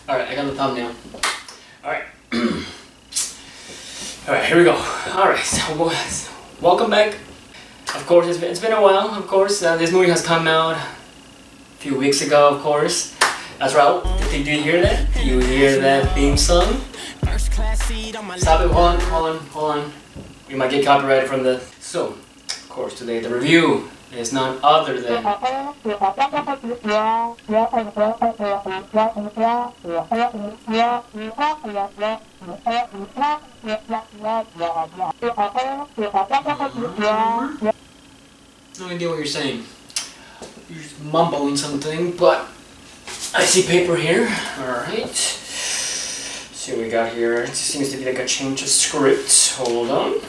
Alright, I got the thumbnail. Alright. Alright, here we go. Alright, so welcome back. Of course, it's been a while, of course. This movie has come out a few weeks ago, of course. That's right. Did you hear that? Do you hear that theme song? Stop it, hold on. We might get copyrighted from the... So, of course, today the review is none other than... No idea what you're saying. You're just mumbling something, but I see paper here. Alright. See what we got here. It seems to be like a change of script. Hold on.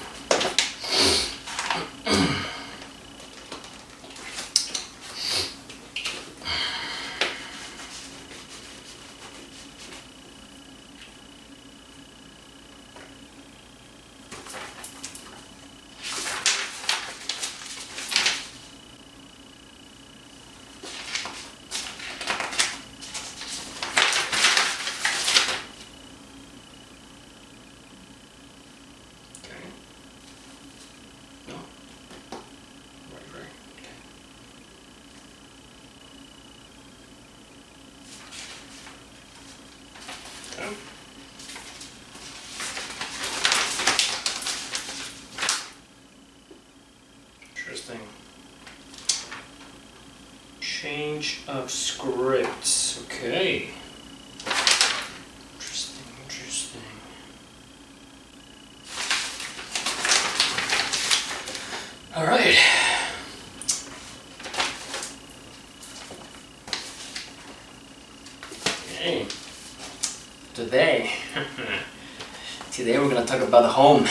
Interesting. Change of scripts. Okay. Interesting. All right. Okay. Today we're gonna talk about the home.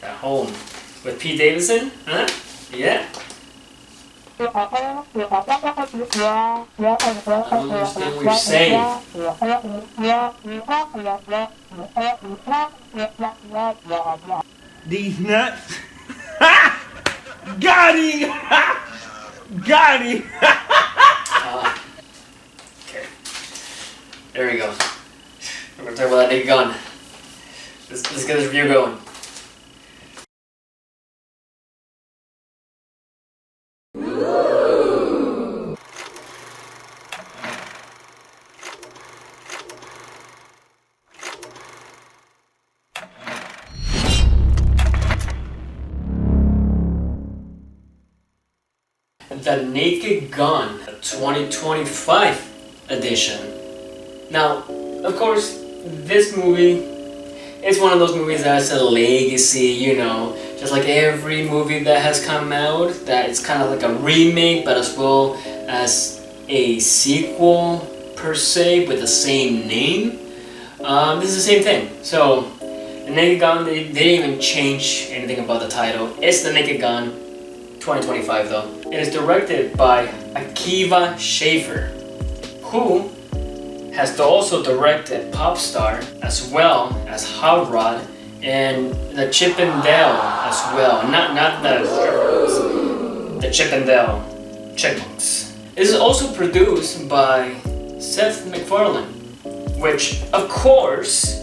The home with Pete Davidson, huh? Yeah. I don't understand what you're saying. These nuts. Got him! Got him! Okay. There we go. We're gonna talk about that naked gun. Let's get this review going. The Naked Gun, the 2025 edition. Now, of course, this movie is one of those movies that has a legacy, you know, just like every movie that has come out, that it's kind of like a remake, but as well as a sequel per se with the same name. This is the same thing. So, The Naked Gun, they didn't even change anything about the title. It's The Naked Gun. 2025 though. It is directed by Akiva Schaffer, who has also directed Popstar as well as Hot Rod and the Chip and Dale as well. Not the strippers, the Chip and Dale Chipmunks. This is also produced by Seth MacFarlane, which of course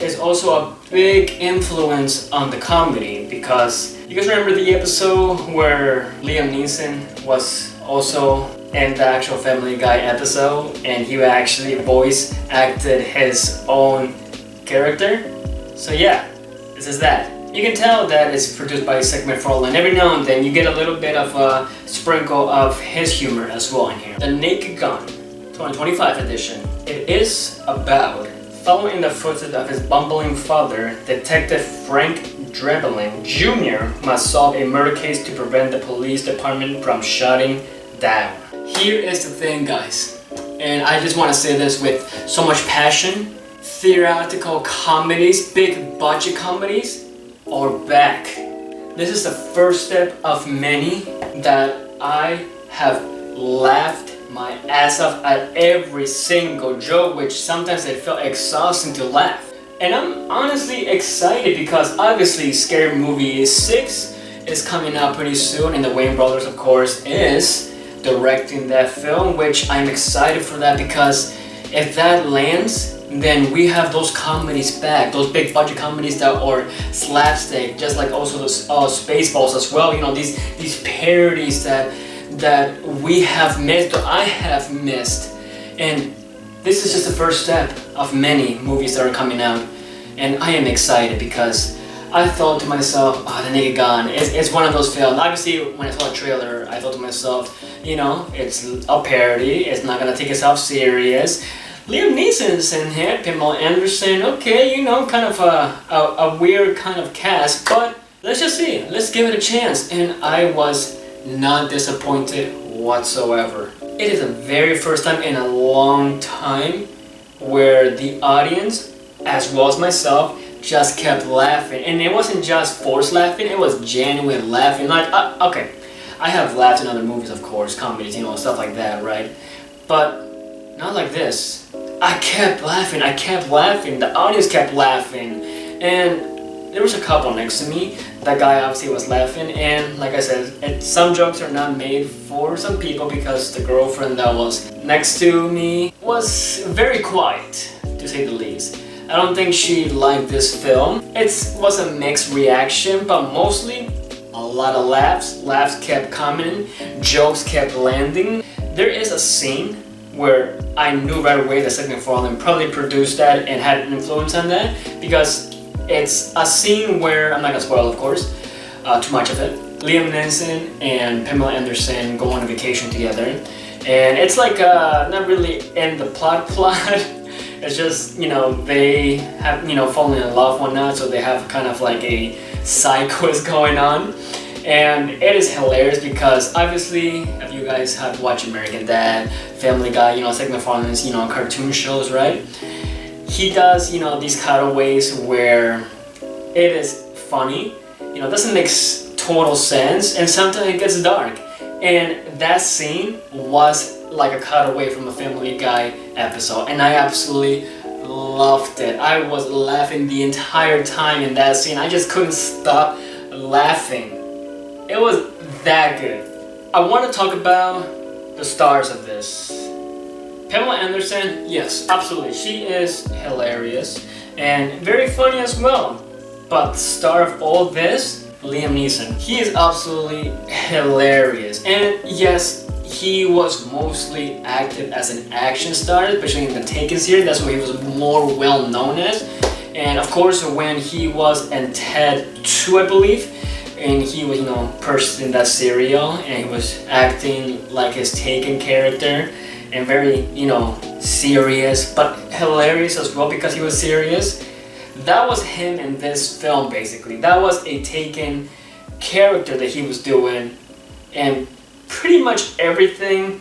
is also a big influence on the comedy, because you guys remember the episode where Liam Neeson was also in the actual Family Guy episode and he actually voice acted his own character? So yeah, this is that. You can tell that it's produced by Seth MacFarlane. Every now and then you get a little bit of a sprinkle of his humor as well in here. The Naked Gun, 2025 edition. It is about following in the footsteps of his bumbling father, Detective Frank Drebin Jr. must solve a murder case to prevent the police department from shutting down. Here is the thing, guys, and I just want to say this with so much passion. Theatrical comedies, big budget comedies, are back. This is the first step of many that I have laughed my ass off at every single joke, which sometimes it felt exhausting to laugh. And I'm honestly excited because obviously Scary Movie 6 is coming out pretty soon, and the Wayne brothers, of course, is directing that film, which I'm excited for that because if that lands, then we have those comedies back, those big budget comedies that are slapstick, just like also those Spaceballs as well. You know, these parodies that we have missed, or I have missed, and this is just the first step of many movies that are coming out, and I am excited because I thought to myself, oh, The Naked Gun, it's one of those films. Obviously, when I saw the trailer, I thought to myself, you know, it's a parody, it's not gonna take itself serious. Liam Neeson's in here, Pamela Anderson, okay, you know, kind of a weird kind of cast, but let's just see, let's give it a chance, and I was not disappointed whatsoever. It is the very first time in a long time where the audience, as well as myself, just kept laughing, and it wasn't just forced laughing, it was genuine laughing. Like, okay, I have laughed in other movies, of course, comedies, you know, stuff like that, right? But not like this. I kept laughing, the audience kept laughing, and there was a couple next to me. That guy obviously was laughing, and like I said, some jokes are not made for some people because the girlfriend that was next to me was very quiet, to say the least. I don't think she liked this film. It was a mixed reaction, but mostly a lot of laughs kept coming, jokes kept landing. There is a scene where I knew right away that Seth MacFarlane probably produced that and had an influence on that, because it's a scene where, I'm not gonna spoil of course, too much of it. Liam Neeson and Pamela Anderson go on a vacation together, and it's like not really in the plot, it's just, you know, they have, you know, fallen in love one night, so they have kind of like a side quiz going on. And it is hilarious because obviously, if you guys have watched American Dad, Family Guy, you know, Seth MacFarlane's, you know, cartoon shows, right? He does, you know, these cutaways where it is funny, you know, it doesn't make total sense, and sometimes it gets dark. And that scene was like a cutaway from a Family Guy episode, and I absolutely loved it. I was laughing the entire time in that scene. I just couldn't stop laughing. It was that good. I want to talk about the stars of this. Pamela Anderson, yes, absolutely. She is hilarious and very funny as well. But the star of all this, Liam Neeson. He is absolutely hilarious. And yes, he was mostly active as an action star, especially in the Taken series. That's what he was more well known as. And of course, when he was in Ted 2, I believe, and he was, you know, purchased in that serial, and he was acting like his Taken character, and very, you know, serious, but hilarious as well because he was serious. That was him in this film, basically. That was a Taken character that he was doing, and pretty much everything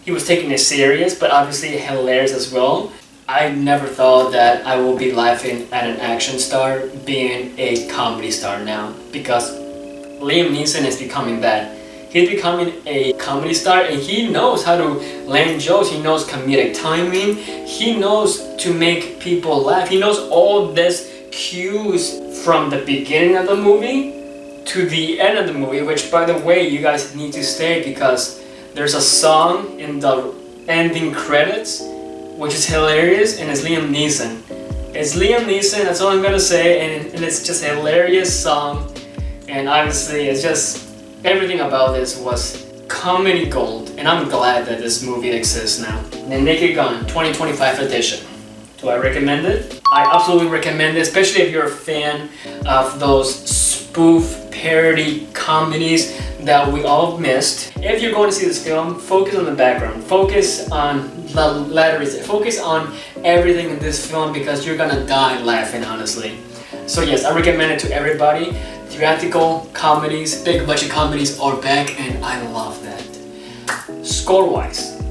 he was taking it serious, but obviously hilarious as well. I never thought that I would be laughing at an action star being a comedy star now, because Liam Neeson is becoming that. He's becoming a comedy star, and he knows how to land jokes. He knows comedic timing. He knows to make people laugh. He knows all this cues from the beginning of the movie to the end of the movie, which, by the way, you guys need to stay because there's a song in the ending credits which is hilarious, and it's Liam Neeson. It's Liam Neeson, that's all I'm gonna say, and it's just a hilarious song. And obviously, it's just, everything about this was comedy gold, and I'm glad that this movie exists now. The Naked Gun 2025 edition. Do I recommend it? I absolutely recommend it, especially if you're a fan of those spoof parody comedies that we all missed. If you're going to see this film, focus on the background, focus on the letters, focus on everything in this film because you're gonna die laughing, honestly. So yes, I recommend it to everybody. Theatrical comedies, big budget comedies are back, and I love that. Score-wise,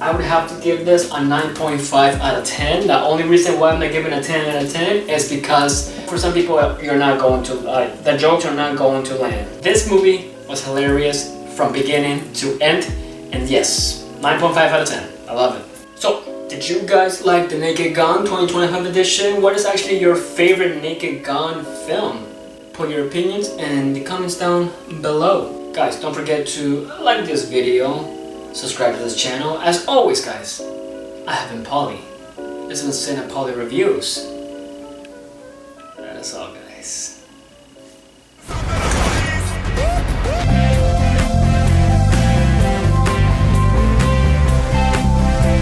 I would have to give this a 9.5 out of 10. The only reason why I'm not giving a 10 out of 10 is because for some people, you're not going to, the jokes are not going to land. This movie was hilarious from beginning to end, and yes, 9.5 out of 10. I love it. So, did you guys like The Naked Gun 2025 edition? What is actually your favorite Naked Gun film? Put your opinions in the comments down below. Guys, don't forget to like this video, subscribe to this channel. As always, guys, I have been Polly. This was Cinepoly Reviews. That's all, guys.